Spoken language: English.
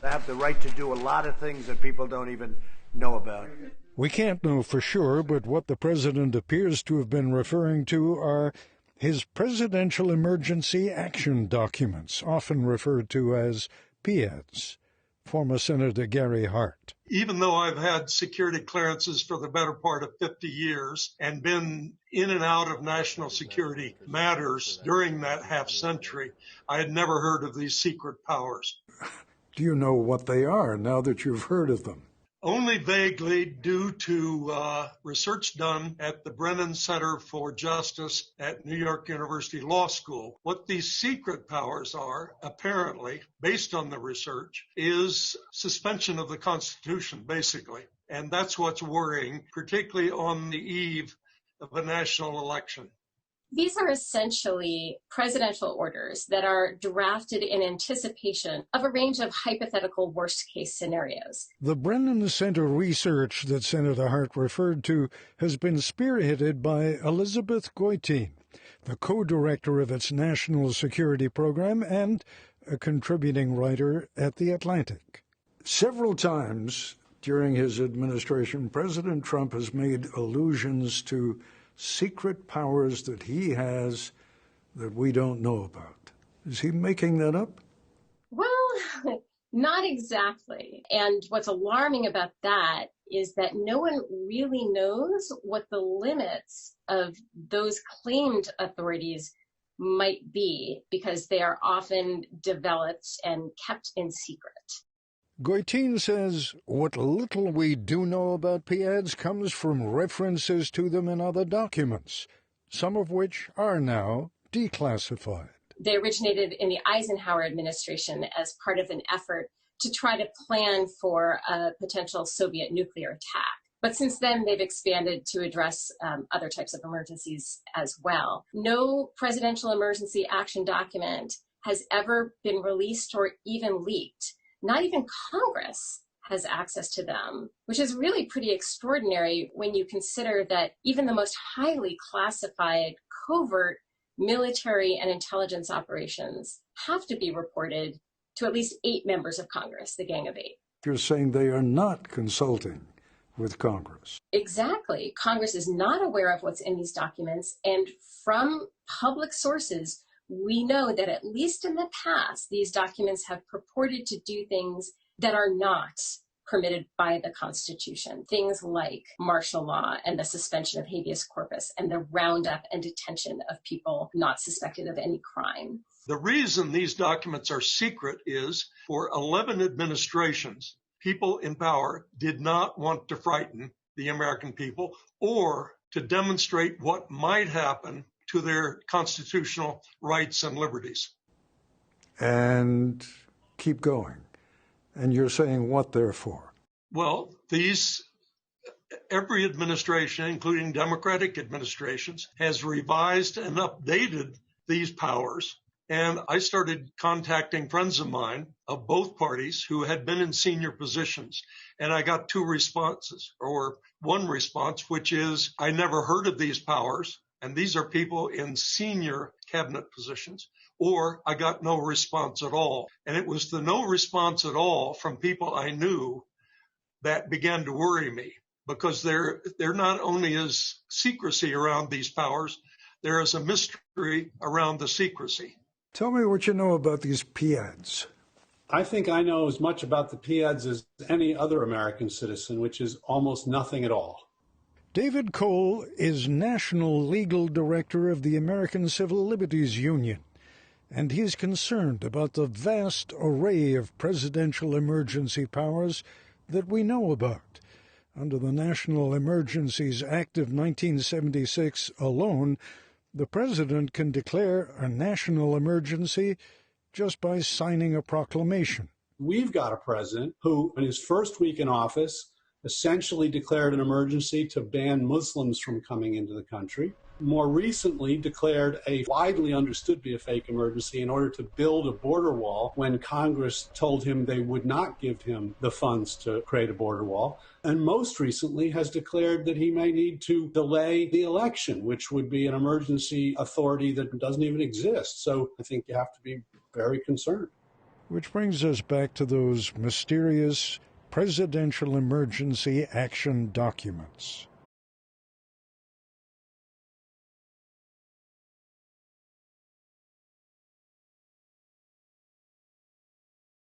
They have the right to do a lot of things that people don't even know about. We can't know for sure, but what the president appears to have been referring to are his Presidential Emergency Action Documents, often referred to as PEADs. Former Senator Gary Hart. Even though I've had security clearances for the better part of 50 years and been in and out of national security matters during that half century, I had never heard of these secret powers. Do you know what they are now that you've heard of them? Only vaguely, due to research done at the Brennan Center for Justice at New York University Law School. What these secret powers are, apparently, based on the research, is suspension of the Constitution, basically. And that's what's worrying, particularly on the eve of a national election. These are essentially presidential orders that are drafted in anticipation of a range of hypothetical worst-case scenarios. The Brennan Center research that Senator Hart referred to has been spearheaded by Elizabeth Goitein, the co-director of its national security program and a contributing writer at The Atlantic. Several times during his administration, President Trump has made allusions to secret powers that he has that we don't know about. Is he making that up? Well, not exactly. And what's alarming about that is that no one really knows what the limits of those claimed authorities might be, because they are often developed and kept in secret. Goitein says what little we do know about PEADs comes from references to them in other documents, some of which are now declassified. They originated in the Eisenhower administration as part of an effort to try to plan for a potential Soviet nuclear attack. But since then, they've expanded to address other types of emergencies as well. No presidential emergency action document has ever been released or even leaked. Not even Congress has access to them, which is really pretty extraordinary when you consider that even the most highly classified, covert military and intelligence operations have to be reported to at least 8 members of Congress, the Gang of 8. You're saying they are not consulting with Congress. Exactly. Congress is not aware of what's in these documents, and from public sources, we know that at least in the past, these documents have purported to do things that are not permitted by the Constitution. Things like martial law and the suspension of habeas corpus and the roundup and detention of people not suspected of any crime. The reason these documents are secret is for 11 administrations, people in power did not want to frighten the American people or to demonstrate what might happen to their constitutional rights and liberties. And keep going. And you're saying what they're for? Well, every administration, including Democratic administrations, has revised and updated these powers. And I started contacting friends of mine of both parties who had been in senior positions. And I got 2 responses, or one response, which is, I never heard of these powers. And these are people in senior cabinet positions, or I got no response at all. And it was the no response at all from people I knew that began to worry me, because there not only is secrecy around these powers, there is a mystery around the secrecy. Tell me what you know about these PEADs. I think I know as much about the PEADs as any other American citizen, which is almost nothing at all. David Cole is National Legal Director of the American Civil Liberties Union, and he's concerned about the vast array of presidential emergency powers that we know about. Under the National Emergencies Act of 1976 alone, the president can declare a national emergency just by signing a proclamation. We've got a president who, in his first week in office, essentially declared an emergency to ban Muslims from coming into the country. More recently declared a widely understood to be a fake emergency in order to build a border wall when Congress told him they would not give him the funds to create a border wall. And most recently has declared that he may need to delay the election, which would be an emergency authority that doesn't even exist. So I think you have to be very concerned. Which brings us back to those mysterious presidential emergency action documents.